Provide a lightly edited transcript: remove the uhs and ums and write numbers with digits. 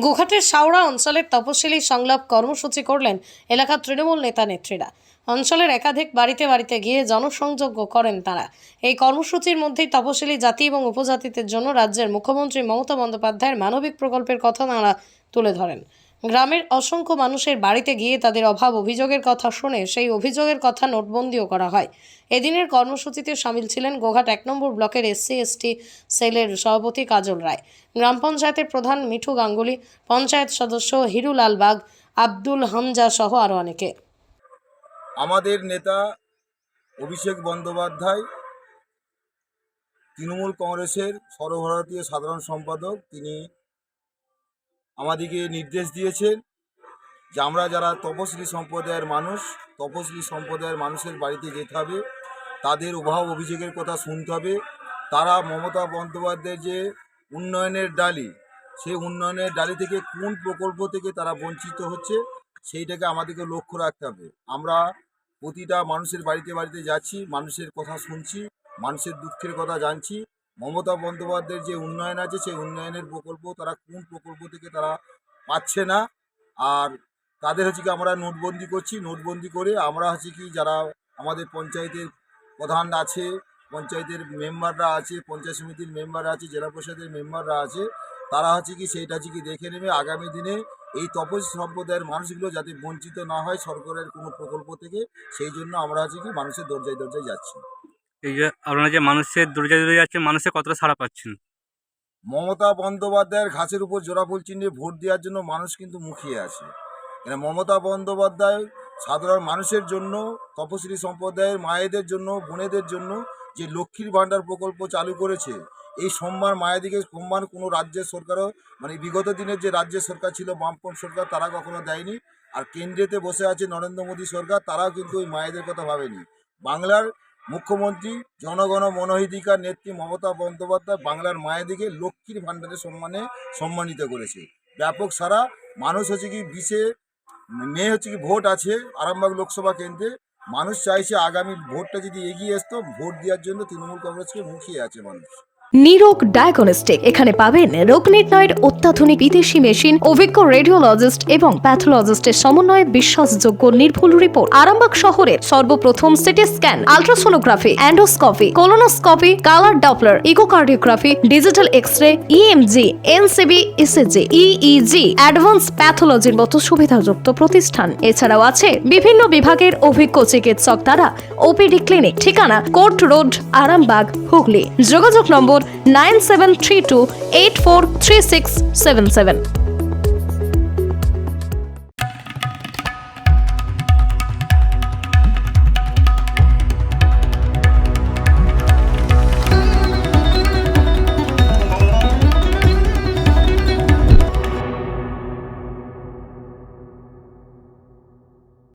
গোঘাটের শাওড়া অঞ্চলের তপশিলি সংলাপ কর্মসূচি করলেন এলাকার তৃণমূল নেতা নেত্রীরা। অঞ্চলের একাধিক বাড়িতে বাড়িতে গিয়ে জনসংযোগ করেন তারা। এই কর্মসূচির মধ্যেই তপশিলি জাতি এবং উপজাতিদের জন্য রাজ্যের মুখ্যমন্ত্রী মমতা বন্দ্যোপাধ্যায়ের মানবিক প্রকল্পের কথা তাঁরা তুলে ধরেন। গ্রামের অসংখ্য মানুষের বাড়িতে গিয়ে তাদের অভাব অভিযোগের কথা শুনে সেই অভিযোগের কথা নোটবন্দিও করা হয়। এদিনের কর্মসূচিতে সামিল ছিলেন গোঘাট 1 নম্বর ব্লকের SC/ST সেলের সভাপতি কাজল রায়, গ্রাম পঞ্চায়েতের প্রধান মিঠু গাঙ্গুলি, পঞ্চায়েত সদস্য হিরুলাল বাগ, আব্দুল হামজা সহ আরও অনেকে। আমাদের নেতা অভিষেক বন্দ্যোপাধ্যায় তৃণমূল কংগ্রেসের সর্বভারতীয় সাধারণ সম্পাদক, তিনি আমাদেরকে নির্দেশ দিয়েছেন যে আমরা যারা তপশিলি সম্প্রদায়ের মানুষের বাড়িতে যেতে হবে, তাদের অভাব অভিযোগের কথা শুনতে হবে। তারা মমতা বন্দ্যোপাধ্যায়ের যে উন্নয়নের ডালি, সেই উন্নয়নের ডালি থেকে কোন প্রকল্প থেকে তারা বঞ্চিত হচ্ছে সেইটাকে আমাদেরকে লক্ষ্য রাখতে হবে। আমরা প্রতিটা মানুষের বাড়িতে বাড়িতে যাচ্ছি, মানুষের কথা শুনছি, মানুষের দুঃখের কথা জানছি। মমতা বন্দ্যোপাধ্যায়ের যে উন্নয়ন আছে সেই উন্নয়নের প্রকল্প তারা কোন প্রকল্প থেকে তারা পাচ্ছে না, আর তাদের হচ্ছে কি আমরা নোটবন্দি করছি। নোটবন্দি করে আমরা হচ্ছে কি যারা আমাদের পঞ্চায়েতের প্রধান আছে, পঞ্চায়েতের মেম্বাররা আছে, পঞ্চায়েত সমিতির মেম্বার আছে, জেলা পরিষদের মেম্বাররা আছে, তারা হচ্ছে কি সেইটা হচ্ছে কি দেখে নেবে আগামী দিনে এই তপশিলি সম্প্রদায়ের মানুষগুলো যাতে বঞ্চিত না হয় সরকারের কোনো প্রকল্প থেকে। সেই জন্য আমরা হচ্ছে কি মানুষের দরজায় দরজায় যাচ্ছি। এই যে আপনারা যে মানুষের দরজায় দরজায় যাচ্ছেন, মানুষের কতটা সাড়া পাচ্ছেন? মমতা বন্দ্যোপাধ্যায়ের ঘাসের উপর জোড়া ফুল চিহ্নে ভোট দেওয়ার জন্য মানুষ কিন্তু মুখিয়ে আছে। মমতা বন্দ্যোপাধ্যায় সাধারণ মানুষের জন্য, তপশিলি সম্প্রদায়ের মায়েদের জন্য, বোনেদের জন্য যে লক্ষ্মীর ভাণ্ডার প্রকল্প চালু করেছে, এই সম্মান মায়েদিকে সম্মান কোনো রাজ্যের সরকারও, বিগত দিনের যে রাজ্যের সরকার ছিল বামপন্থী সরকার, তারা কখনো দেয়নি। আর কেন্দ্রেতে বসে আছে নরেন্দ্র মোদী সরকার, তারাও কিন্তু ওই মায়েদের কথা ভাবেনি। বাংলার মুখ্যমন্ত্রী জনগণ মনোহিতিকার নেত্রী মমতা বন্দ্যোপাধ্যায় বাংলার মায়েদিকে লক্ষ্মীর ভাণ্ডারের সম্মানে সম্মানিত করেছে। ব্যাপক সারা মানুষ হচ্ছে কি 20 মে হচ্ছে কি ভোট আছে আরামবাগ লোকসভা কেন্দ্রে। মানুষ চাইছে আগামী ভোটটা যদি এগিয়ে আসতো, ভোট দেওয়ার জন্য তৃণমূল কংগ্রেসকে মুখিয়ে আছে মানুষ। নিরোগ ডায়াগনস্টিক, এখানে পাবেন রোগ নির্ণয়ের অত্যাধুনিক বিদেশি মেশিন, অভিজ্ঞ রেডিওলজিস্ট এবং প্যাথোলজিস্টের সমন্বয়ে বিশ্বাসযোগ্য নির্ভুল রিপোর্ট। আরামবাগ শহরের সর্বপ্রথম CT scan, ultrasonography, endoscopy, colonoscopy, colour doppler, echocardiography, digital X-ray, EMG, NCV, ECG, EEG, advance প্যাথোলজির মতো সুবিধাযুক্ত প্রতিষ্ঠান। এছাড়াও আছে বিভিন্ন বিভাগের অভিজ্ঞ চিকিৎসক দ্বারা ওপিডি ক্লিনিক। ঠিকানা কোর্ট রোড, আরামবাগ, হুগলি। যোগাযোগ নম্বর 9732843677।